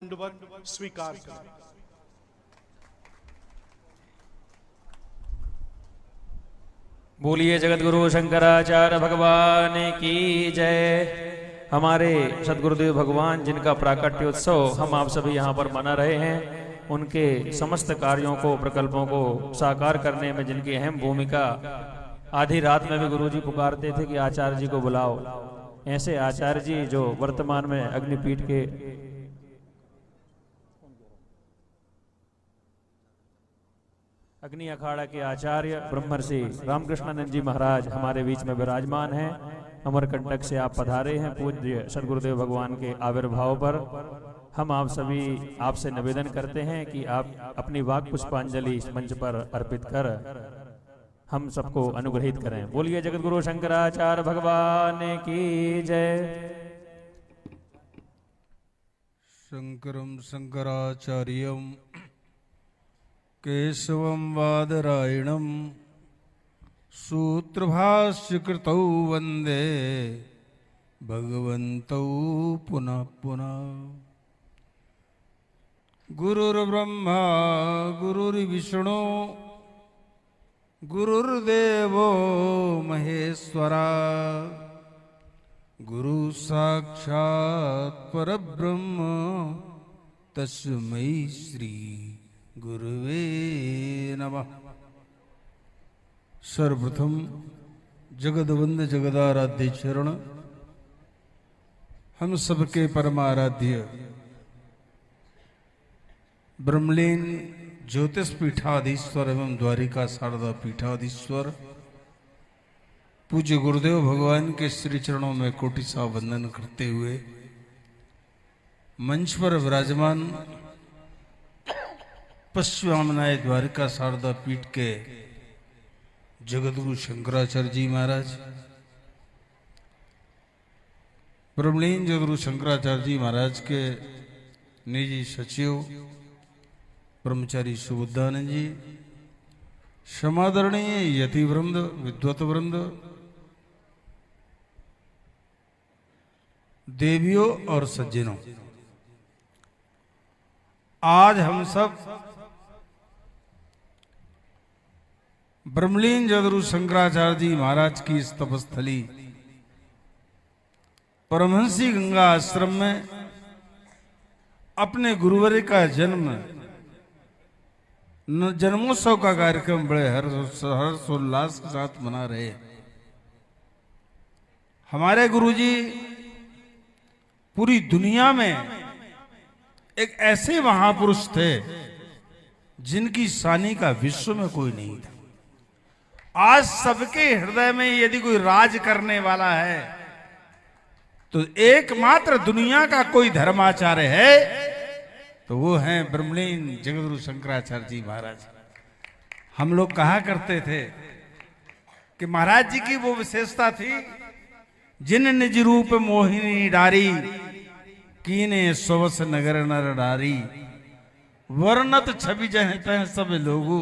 दंडवत स्वीकार करें। बोलिए जगत गुरु शंकराचार्य भगवान की जय। हमारे सदगुरुदेव भगवान जिनका प्राकट्योत्सव हम आप सभी यहाँ पर मना रहे हैं, उनके समस्त कार्यों को, प्रकल्पों को साकार करने में जिनकी अहम भूमिका, आधी रात में भी गुरुजी पुकारते थे कि आचार्य जी को बुलाओ। ऐसे आचार्य जी जो वर्तमान में अग्निपीठ के अग्नि अखाड़ा के आचार्य ब्रह्मर्षि रामकृष्णानंद जी महाराज हमारे बीच में विराजमान हैं। अमरकंटक से आप पधारे हैं पूज्य सदगुरुदेव भगवान के आविर्भाव पर। हम आप सभी आपसे निवेदन करते हैं कि आप अपनी वाक पुष्पांजलि इस मंच पर अर्पित कर हम सबको अनुग्रहित करें। बोलिए जगत गुरु शंकराचार्य भगवान की जय। शंकरं शंकराचार्यं केशवं वादरायणं सूत्रभाष्यकृतौ वन्दे भगवन्तौ पुनः पुनः। गुरुर्ब्रह्मा गुरुर्विष्णु गुरुर्देवो महेश्वरा गुरु साक्षात् परब्रह्म तस्मै श्री गुरुवे नमः। सर्वप्रथम जगदवंद जगदाराध्य चरण हम सबके परमाराध्य ब्रह्मलीन ज्योतिष पीठाधीश्वर एवं द्वारिका शारदा पीठाधीश्वर पूज्य गुरुदेव भगवान के श्री चरणों में कोटि सा वंदन करते हुए मंच पर विराजमान पश्चिमामनाय द्वारिका शारदा पीठ के जगतगुरु शंकराचार्य जी महाराज, ब्रह्मलीन जगतगुरु शंकराचार्य जी महाराज के निजी सचिव ब्रह्मचारी सुबुद्धानंद जी, समादरणीय यति वृंद, विद्वत वृंद, देवियों और सज्जनों, आज हम सब ब्रह्मलीन जगतगुरु शंकराचार्य जी महाराज की इस तपस्थली परमहंसी गंगा आश्रम में अपने गुरुवर का जन्मोत्सव का कार्यक्रम बड़े हर्षोल्लास के साथ मना रहे। हमारे गुरुजी पूरी दुनिया में एक ऐसे महापुरुष थे जिनकी सानी का विश्व में कोई नहीं था। आज सबके हृदय में यदि कोई राज करने वाला है तो एकमात्र दुनिया का कोई धर्माचार्य है तो वो है ब्रह्मलीन जगतगुरु शंकराचार्य जी महाराज। हम लोग कहा करते थे कि महाराज जी की वो विशेषता थी, जिन निज रूप मोहिनी डारी कीने सोवस नगर नर डारी वर्णत छवि जह सब लोगू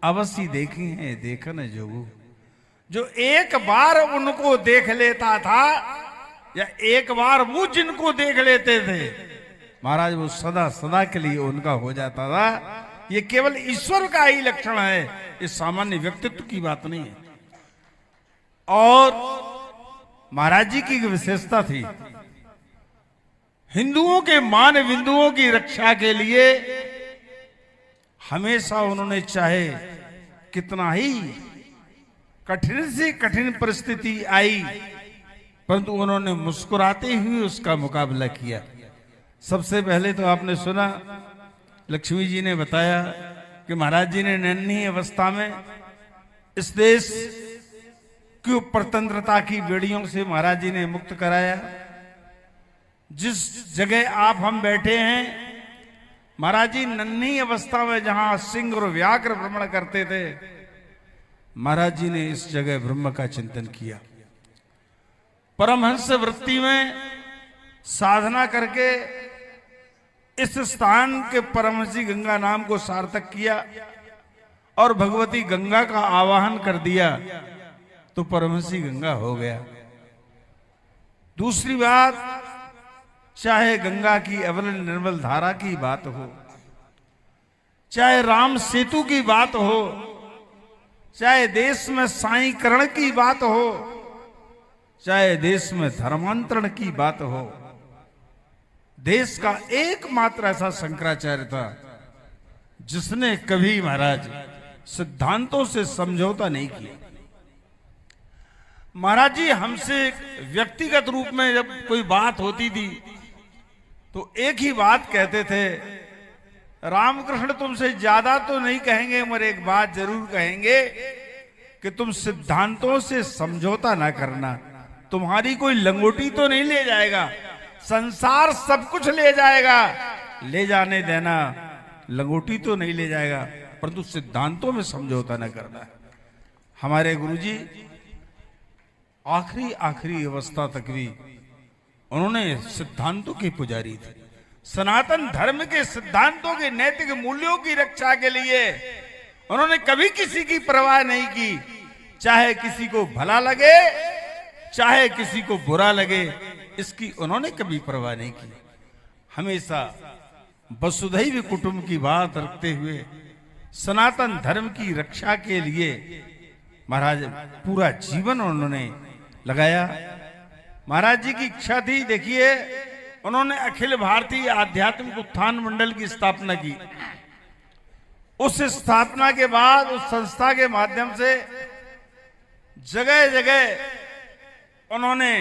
अवश्य देखी है देखन जोगू। जो एक बार उनको देख लेता था या एक बार वो जिनको देख लेते थे महाराज, वो सदा सदा के लिए उनका हो जाता था। ये केवल ईश्वर का ही लक्षण है, इस सामान्य व्यक्तित्व की बात नहीं है। और महाराज जी की विशेषता थी, हिंदुओं के मान बिंदुओं की रक्षा के लिए हमेशा उन्होंने चाहे कितना ही कठिन से कठिन परिस्थिति आई परंतु उन्होंने मुस्कुराते हुए उसका मुकाबला किया। सबसे पहले तो आपने सुना, लक्ष्मी जी ने बताया कि महाराज जी ने नन्ही अवस्था में इस देश की परतंत्रता की बेड़ियों से महाराज जी ने मुक्त कराया। जिस जगह आप हम बैठे हैं, महाराज जी नन्ही अवस्था में जहां सिंह और व्याघ्र भ्रमण करते थे, महाराज जी ने इस जगह ब्रह्म का चिंतन किया। परमहंस वृत्ति में साधना करके इस स्थान के परमहंसी गंगा नाम को सार्थक किया और भगवती गंगा का आवाहन कर दिया तो परमहंसी गंगा हो गया। दूसरी बात, चाहे गंगा की अविरल निर्मल धारा की बात हो, चाहे राम सेतु की बात हो, चाहे देश में साईकरण की बात हो, चाहे देश में धर्मांतरण की बात हो, देश का एकमात्र ऐसा शंकराचार्य था जिसने कभी महाराज सिद्धांतों से समझौता नहीं किया। महाराज जी हमसे व्यक्तिगत रूप में जब कोई बात होती थी तो एक ही बात कहते थे, रामकृष्ण तुमसे ज्यादा तो नहीं कहेंगे मगर एक बात जरूर कहेंगे कि तुम सिद्धांतों से समझौता ना करना। तुम्हारी कोई लंगोटी तो नहीं ले जाएगा, संसार सब कुछ ले जाएगा, ले जाने देना, लंगोटी तो नहीं ले जाएगा, परंतु सिद्धांतों में समझौता न करना। हमारे गुरुजी आखिरी अवस्था तक भी उन्होंने सिद्धांतों के पुजारी थे। सनातन धर्म के सिद्धांतों के नैतिक मूल्यों की रक्षा के लिए उन्होंने कभी किसी की परवाह नहीं की, चाहे किसी को भला लगे चाहे किसी को बुरा लगे, इसकी उन्होंने कभी परवाह नहीं की। हमेशा वसुधैव कुटुंब की बात रखते हुए सनातन धर्म की रक्षा के लिए महाराज पूरा जीवन उन्होंने लगाया। महाराज जी की इच्छा थी, देखिए उन्होंने अखिल भारतीय आध्यात्मिक उत्थान मंडल की स्थापना की। उस स्थापना के बाद उस संस्था के माध्यम से जगह जगह उन्होंने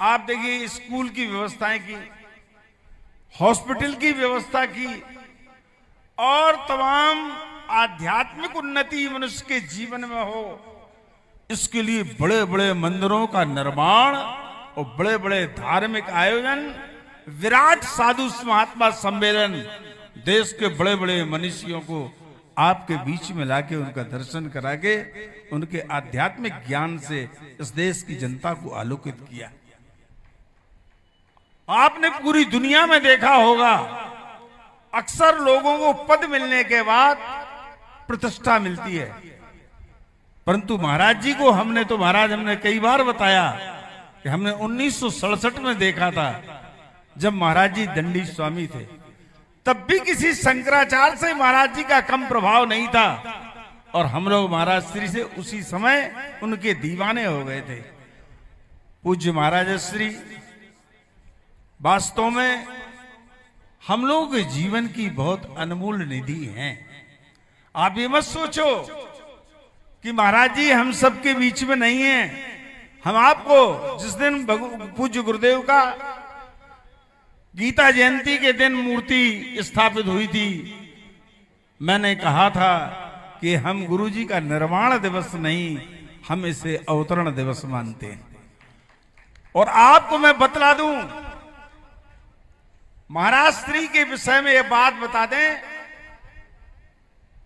आप देखिए स्कूल की व्यवस्थाएं की, हॉस्पिटल की व्यवस्था की और तमाम आध्यात्मिक उन्नति मनुष्य के जीवन में हो, इसके लिए बड़े बड़े मंदिरों का निर्माण और बड़े बड़े धार्मिक आयोजन, विराट साधु महात्मा सम्मेलन, देश के बड़े बड़े मनीषियों को आपके बीच में लाके उनका दर्शन करा के उनके आध्यात्मिक ज्ञान से इस देश की जनता को आलोकित किया। आपने पूरी दुनिया में देखा होगा, अक्सर लोगों को पद मिलने के बाद प्रतिष्ठा मिलती है, परंतु महाराज जी को हमने कई बार बताया कि हमने 1967 में देखा था जब महाराज जी दंडी स्वामी थे, तब भी किसी शंकराचार्य से महाराज जी का कम प्रभाव नहीं था और हम लोग महाराज श्री से उसी समय उनके दीवाने हो गए थे। पूज्य महाराज श्री वास्तव में हम लोगों के जीवन की बहुत अनमोल निधि हैं। आप ये मत सोचो कि महाराज जी हम सबके बीच में नहीं हैं। हम आपको जिस दिन पूज्य गुरुदेव का गीता जयंती के दिन मूर्ति स्थापित हुई थी, मैंने कहा था कि हम गुरुजी का निर्वाण दिवस नहीं, हम इसे अवतरण दिवस मानते हैं। और आपको मैं बतला दूं, महाराज श्री के विषय में यह बात बता दें,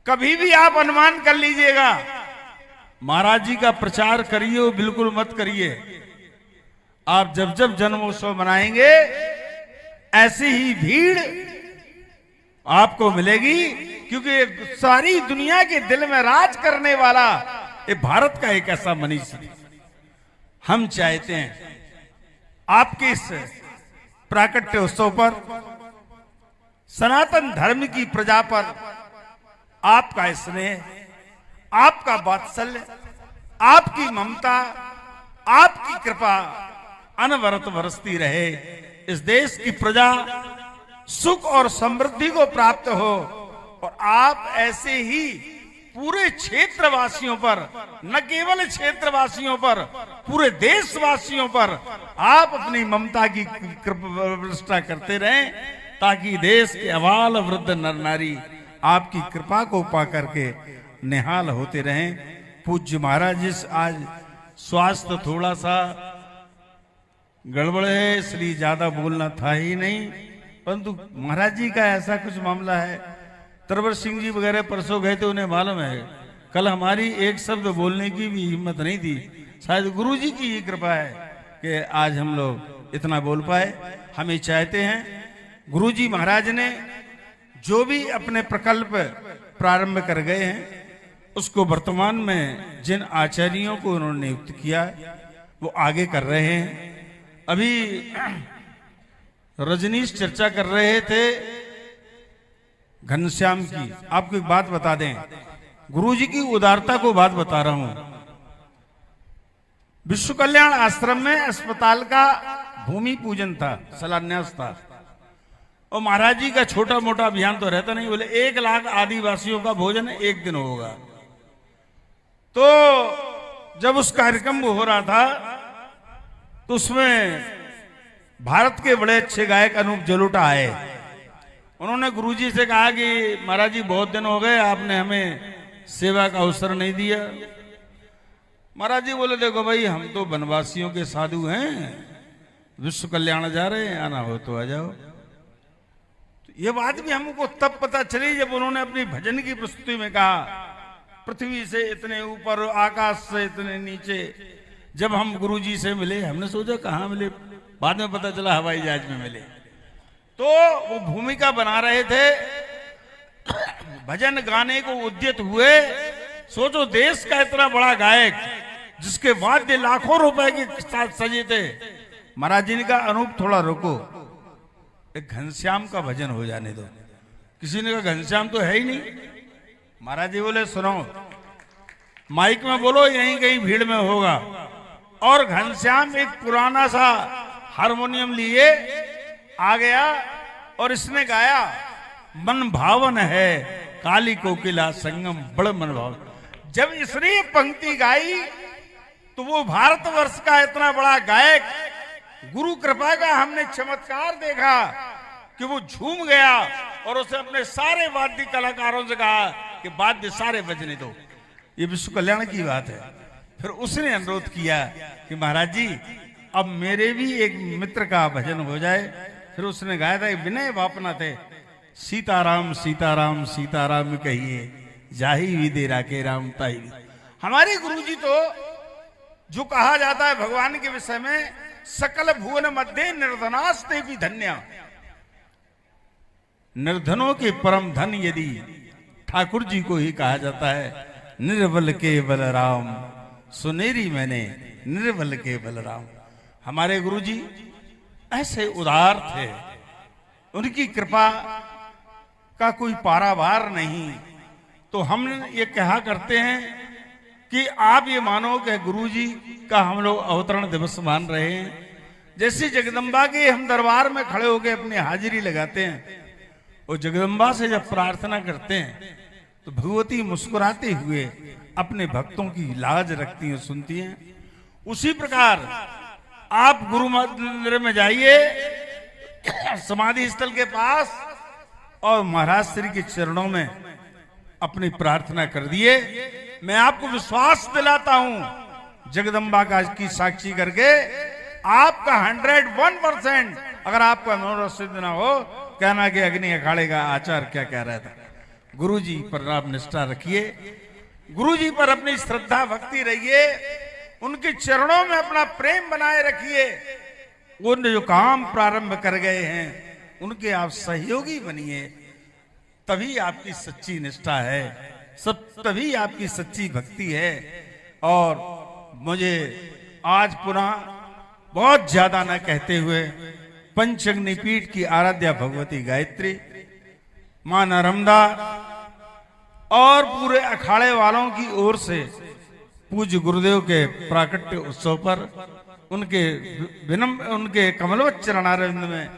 कभी भी आप अनुमान कर लीजिएगा, महाराज जी का प्रचार करिए बिल्कुल मत करिए। आप जब जब जन्मोत्सव मनाएंगे ऐसी ही भीड़ आपको मिलेगी, क्योंकि सारी दुनिया के दिल में राज करने वाला ये भारत का एक ऐसा मनीषी। हम चाहते हैं आपके इस प्राकट्य उत्सव पर, सनातन धर्म की प्रजा पर आपका स्नेह, आपका वात्सल्य, आपकी ममता, आपकी कृपा अनवरत बरसती रहे। इस देश की प्रजा सुख और समृद्धि को प्राप्त हो और आप ऐसे ही पूरे क्षेत्रवासियों पर, न केवल क्षेत्रवासियों पर, पूरे देशवासियों पर आप अपनी ममता की कृपा करते रहें, ताकि देश के अबाल वृद्ध नर नारी आपकी कृपा को पा करके निहाल होते रहें। पूज्य महाराज जी आज स्वास्थ्य थोड़ा सा गड़बड़ है, इसलिए ज्यादा बोलना था ही नहीं, परंतु महाराज जी का ऐसा कुछ मामला है। तरवर सिंह जी वगैरह परसों गए थे, उन्हें मालूम है कल हमारी एक शब्द बोलने की भी हिम्मत नहीं थी। शायद गुरु जी की ही कृपा है कि आज हम लोग इतना बोल पाए। हम ये चाहते हैं, गुरु जी महाराज ने जो भी अपने प्रकल्प प्रारंभ कर गए हैं, उसको वर्तमान में जिन आचार्यों को उन्होंने नियुक्त किया वो आगे कर रहे हैं। अभी रजनीश चर्चा कर रहे थे घनश्याम की। आपको एक बात बता दें, गुरुजी की उदारता को बात बता रहा हूं। विश्व कल्याण आश्रम में अस्पताल का भूमि पूजन था, शिलान्यास था, और महाराज जी का छोटा मोटा अभियान तो रहता नहीं। बोले 1 लाख आदिवासियों का भोजन एक दिन होगा। तो जब उस कार्यक्रम को हो रहा था तो उसमें भारत के बड़े अच्छे गायक अनूप जलोटा आए। उन्होंने गुरुजी से कहा कि महाराज जी बहुत दिन हो गए, आपने हमें सेवा का अवसर नहीं दिया। महाराज जी बोले देखो भाई, हम तो वनवासियों के साधु हैं, विश्व कल्याण जा रहे हैं, आना हो तो आ जाओ। तो ये बात भी हमको तब पता चली जब उन्होंने अपनी भजन की प्रस्तुति में कहा, पृथ्वी से इतने ऊपर, आकाश से इतने नीचे। जब हम गुरुजी से मिले, हमने सोचा कहाँ मिले, बाद में पता चला हवाई जहाज में मिले। तो वो भूमिका बना रहे थे, भजन गाने को उद्यत हुए। सोचो, देश का इतना बड़ा गायक जिसके वाद्य लाखों रुपए के साथ सजे थे। महाराज जी ने कहा अनूप थोड़ा रुको, एक घनश्याम का भजन हो जाने दो। किसी ने कहा घनश्याम तो है ही नहीं। महाराज जी बोले सुनो, माइक में बोलो, यहीं कहीं भीड़ में होगा। और घनश्याम एक पुराना सा हारमोनियम लिए आ गया और इसने गाया, मन भावन है काली कोकिला संगम बड़ मन भावन। जब इसने ये पंक्ति गाई तो वो भारतवर्ष का इतना बड़ा गायक, गुरु कृपा का हमने चमत्कार देखा कि वो झूम गया और उसे अपने सारे वाद्य कलाकारों से कहा कि वाद्य सारे बजने दो। ये विश्व कल्याण की बात है। फिर उसने अनुरोध किया कि महाराज जी अब मेरे भी एक मित्र का भजन हो जाए। फिर उसने गाया था, विनय वापना थे, सीताराम सीताराम सीताराम कहिए, जाही विदे राके राम ताही। हमारे गुरुजी तो जो कहा जाता है भगवान के विषय में, सकल भुवन मध्य निर्धनास्ते भी धन्य। निर्धनों के परम धन यदि ठाकुर जी को ही कहा जाता है। निर्बल के बलराम सुनेरी मैंने, निर्बल के बलराम। हमारे गुरुजी ऐसे उदार थे, उनकी कृपा का कोई पारावार नहीं। तो हम ये कहा करते हैं कि आप ये मानो कि गुरुजी का हम लोग अवतरण दिवस मान रहे हैं। जैसे जगदम्बा के हम दरबार में खड़े होकर अपनी हाजिरी लगाते हैं और जगदम्बा से जब प्रार्थना करते हैं तो भगवती मुस्कुराते हुए अपने भक्तों की लाज रखती हैं, सुनती हैं। उसी प्रकार आप गुरु मंदिर में जाइए, समाधि स्थल के पास, और महाराज श्री के चरणों में अपनी प्रार्थना कर दिए। मैं आपको विश्वास दिलाता हूं, जगदम्बा का की साक्षी करके, आपका 101%, अगर आपका मनोरथ सिद्ध ना हो, कहना कि अग्नि अखाड़े का आचार क्या कह रहा था। गुरुजी पर आप निष्ठा रखिए, गुरुजी पर अपनी श्रद्धा भक्ति रहिए, उनके चरणों में अपना प्रेम बनाए रखिए। वो जो काम प्रारंभ कर गए हैं उनके आप सहयोगी बनिए, तभी आपकी सच्ची निष्ठा है, सब तभी आपकी सच्ची भक्ति है। और मुझे आज पुनः बहुत ज्यादा न कहते हुए पंचअग्निपीठ की आराध्या भगवती गायत्री, मां नर्मदा और पूरे अखाड़े वालों की ओर से पूज्य गुरुदेव के प्राकट्य उत्सव पर उनके कमलवत चरणारविंद में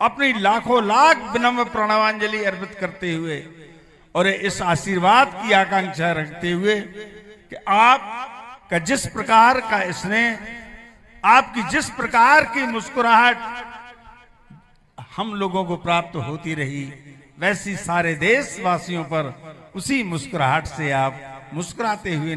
अपनी लाखों लाख विनम्र प्रणवांजलि अर्पित करते हुए और इस आशीर्वाद की आकांक्षा रखते हुए कि आपका जिस प्रकार का स्नेह, आपकी जिस प्रकार की मुस्कुराहट हम लोगों को प्राप्त होती रही, वैसी सारे देशवासियों पर उसी मुस्कुराहट से आप मुस्कुराते हुए